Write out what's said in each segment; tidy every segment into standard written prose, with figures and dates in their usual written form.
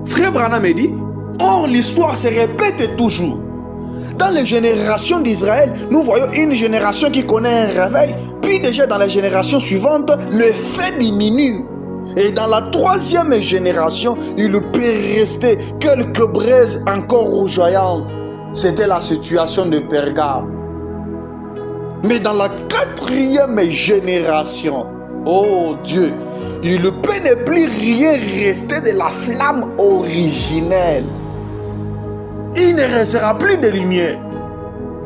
Frère Branham me dit, or l'histoire se répète toujours. Dans les générations d'Israël, nous voyons une génération qui connaît un réveil, puis déjà dans les générations suivantes, le fait diminue. Et dans la troisième génération, il peut rester quelques braises encore rougeoyantes. C'était la situation de Pergame. Mais dans la quatrième génération, oh Dieu, il ne peut ne plus rien rester de la flamme originelle. Il ne restera plus de lumière.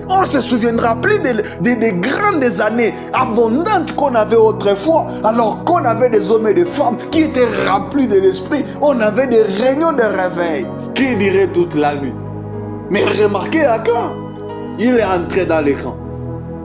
On ne se souviendra plus des grandes années abondantes qu'on avait autrefois, alors qu'on avait des hommes et des femmes qui étaient remplis de l'esprit. On avait des réunions de réveil qui diraient toute la nuit. Mais remarquez à quand il est entré dans l'écran.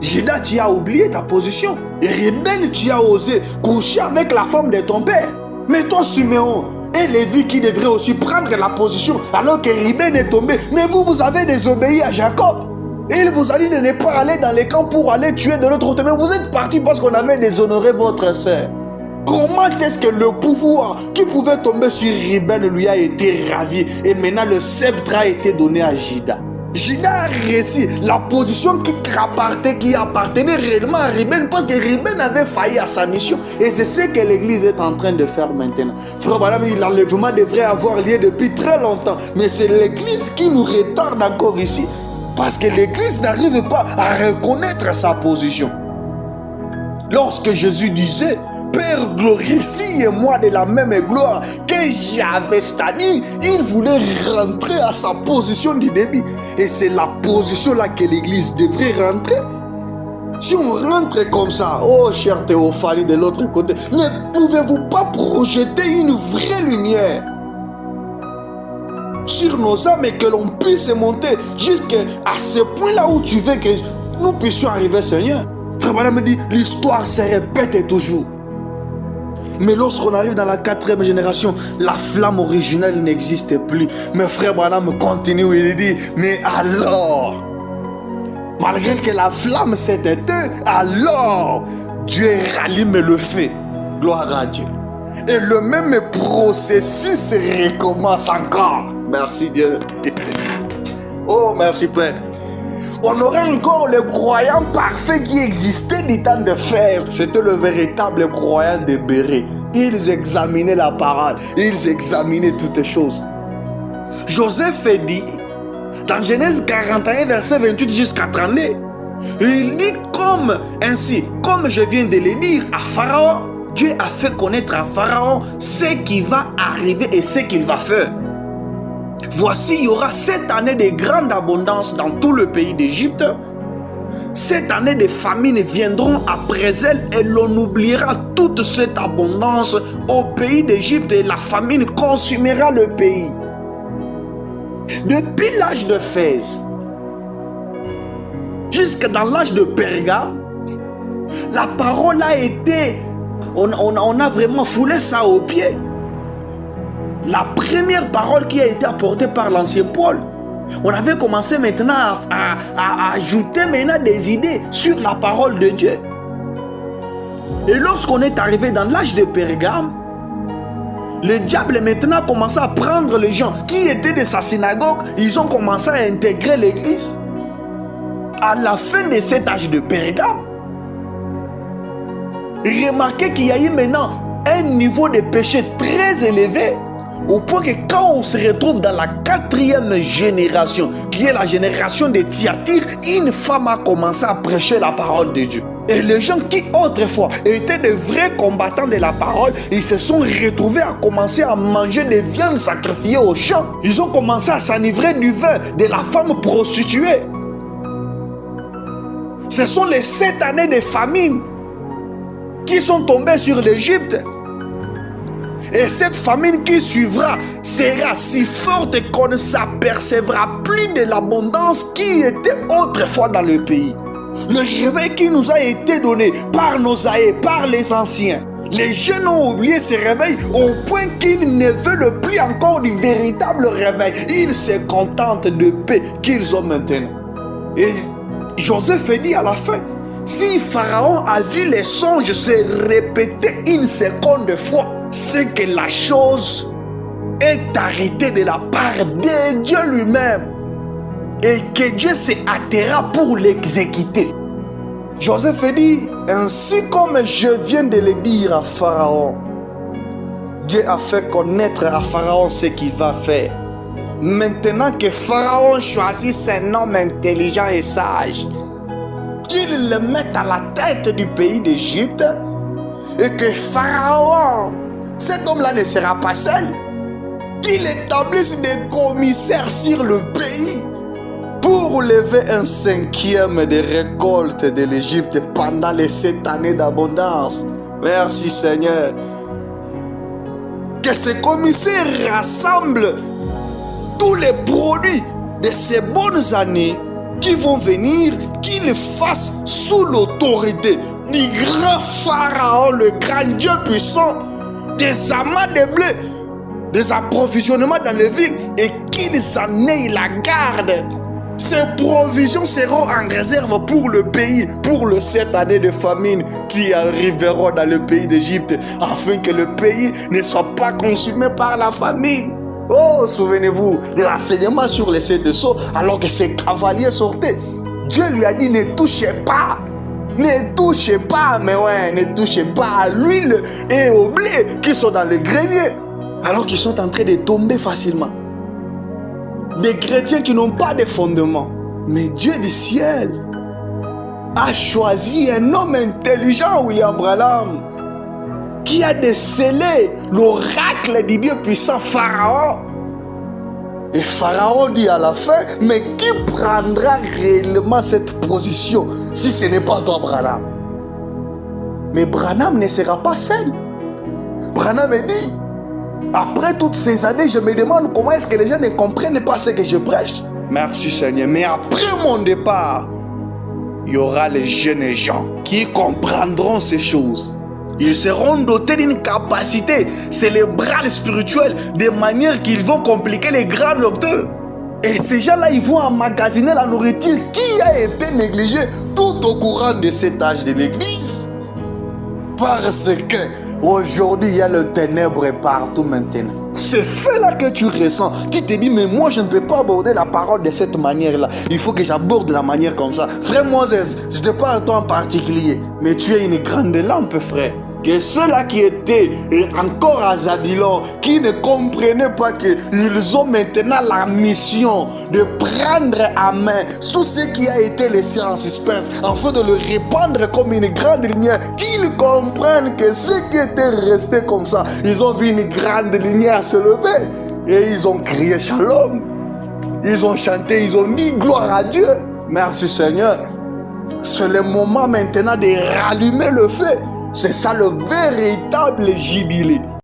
Judas, tu as oublié ta position. Et Ruben, tu as osé coucher avec la femme de ton père. Mais toi, Siméon et Lévi qui devraient aussi prendre la position alors que Ruben est tombé. Mais vous avez désobéi à Jacob. Et il vous a dit de ne pas aller dans les camps pour aller tuer de l'autre côté. Mais vous êtes partis parce qu'on avait déshonoré votre sœur. Comment est-ce que le pouvoir qui pouvait tomber sur Ruben lui a été ravi et maintenant le sceptre a été donné à Judas? Judas a réussi la position qui appartenait réellement à Ruben parce que Ruben avait failli à sa mission. Et c'est ce que l'église est en train de faire maintenant. Frère Branham, l'enlèvement devrait avoir lieu depuis très longtemps. Mais c'est l'église qui nous retarde encore ici. Parce que l'église n'arrive pas à reconnaître sa position. Lorsque Jésus disait, Père, glorifie-moi de la même gloire que j'avais, c'est-à-dire, il voulait rentrer à sa position du début. Et c'est la position là que l'église devrait rentrer. Si on rentre comme ça, oh cher Théophanie de l'autre côté, ne pouvez-vous pas projeter une vraie lumière sur nos âmes et que l'on puisse monter jusqu'à ce point-là où tu veux que nous puissions arriver, Seigneur? Frère Branham me dit, l'histoire se répète toujours. Mais lorsqu'on arrive dans la quatrième génération, la flamme originelle n'existe plus. Mais frère Branham continue, il dit, mais alors, malgré que la flamme s'est éteinte, alors Dieu rallume le feu. Gloire à Dieu. Et le même processus recommence encore. Merci Dieu. Oh, merci Père. On aurait encore le croyant parfait qui existait du temps de fer. C'était le véritable croyant de Béret. Ils examinaient la parole. Ils examinaient toutes choses. Joseph dit, dans Genèse 41, verset 28 jusqu'à 32, il dit comme ainsi, comme je viens de le dire à Pharaon, Dieu a fait connaître à Pharaon ce qui va arriver et ce qu'il va faire. Voici, il y aura 7 années de grande abondance dans tout le pays d'Égypte. 7 années de famine viendront après elles et l'on oubliera toute cette abondance au pays d'Égypte et la famine consumera le pays. Depuis l'âge de Phèse jusqu'à dans l'âge de Pergame, la parole a été, on a vraiment foulé ça aux pieds. La première parole qui a été apportée par l'ancien Paul, on avait commencé maintenant à ajouter maintenant des idées sur la parole de Dieu. Et lorsqu'on est arrivé dans l'âge de Pergame, le diable maintenant a commencé à prendre les gens qui étaient de sa synagogue, ils ont commencé à intégrer l'église. À la fin de cet âge de Pergame, remarquez qu'il y a eu maintenant un niveau de péché très élevé. Au point que quand on se retrouve dans la quatrième génération, qui est la génération de Thyatire, une femme a commencé à prêcher la parole de Dieu. Et les gens qui autrefois étaient de vrais combattants de la parole, ils se sont retrouvés à commencer à manger des viandes sacrifiées aux champs. Ils ont commencé à s'enivrer du vin de la femme prostituée. Ce sont les 7 années de famine qui sont tombées sur l'Égypte. Et cette famine qui suivra sera si forte qu'on ne s'apercevra plus de l'abondance qui était autrefois dans le pays. Le réveil qui nous a été donné par nos aïeux, par les anciens. Les jeunes ont oublié ce réveil au point qu'ils ne veulent plus encore du véritable réveil. Ils se contentent de paix qu'ils ont maintenant. Et Joseph dit à la fin, si Pharaon a vu les songes se répéter une seconde fois, c'est que la chose est arrêté de la part de Dieu lui-même et que Dieu s'est atterra pour l'exécuter. Joseph dit, ainsi comme je viens de le dire à Pharaon, Dieu a fait connaître à Pharaon ce qu'il va faire. Maintenant que Pharaon choisisse un homme intelligent et sage, qu'il le mette à la tête du pays d'Égypte, et que Pharaon, cet homme-là ne sera pas seul, qu'il établisse des commissaires sur le pays pour lever un 5e des récoltes de l'Égypte pendant les 7 années d'abondance. Merci Seigneur. Que ces commissaires rassemblent tous les produits de ces bonnes années qui vont venir, qu'ils le fassent sous l'autorité du grand Pharaon, le grand Dieu puissant, des amas de blé, des approvisionnements dans les villes et qu'ils en aient la garde. Ces provisions seront en réserve pour le pays, pour les 7 années de famine qui arriveront dans le pays d'Égypte, afin que le pays ne soit pas consumé par la famine. Oh, souvenez-vous de l'enseignement sur les 7 sceaux, alors que ces cavaliers sortaient. Dieu lui a dit, ne touchez pas. Ne touchez pas, mais ouais, ne touchez pas à l'huile et au blé qui sont dans le grenier, alors qu'ils sont en train de tomber facilement. Des chrétiens qui n'ont pas de fondement. Mais Dieu du ciel a choisi un homme intelligent, William Branham, qui a décelé l'oracle du Dieu puissant Pharaon. Et Pharaon dit à la fin, mais qui prendra réellement cette position si ce n'est pas toi, Branham? Mais Branham ne sera pas seul. Branham dit, après toutes ces années, je me demande comment est-ce que les gens ne comprennent pas ce que je prêche. Merci Seigneur. Mais après mon départ, il y aura les jeunes gens qui comprendront ces choses. Ils seront dotés d'une capacité cérébrale spirituelle de manière qu'ils vont compliquer les grands docteurs. Et ces gens-là, ils vont emmagasiner la nourriture qui a été négligée tout au courant de cet âge de l'église. Parce que aujourd'hui, il y a le ténèbre partout maintenant. Ce fait-là que tu ressens, tu te dis, mais moi, je ne peux pas aborder la parole de cette manière-là. Il faut que j'aborde la manière comme ça. Frère Moses, je te parle toi en particulier, mais tu es une grande lampe, frère. Que ceux-là qui étaient encore à Zabylon, qui ne comprenaient pas qu'ils ont maintenant la mission de prendre à main tout ce qui a été laissé en suspense, afin de le répandre comme une grande lumière, qu'ils comprennent que ceux qui étaient restés comme ça, ils ont vu une grande lumière se lever et ils ont crié shalom. Ils ont chanté, ils ont dit gloire à Dieu. Merci Seigneur. C'est le moment maintenant de rallumer le feu. C'est ça le véritable jubilé.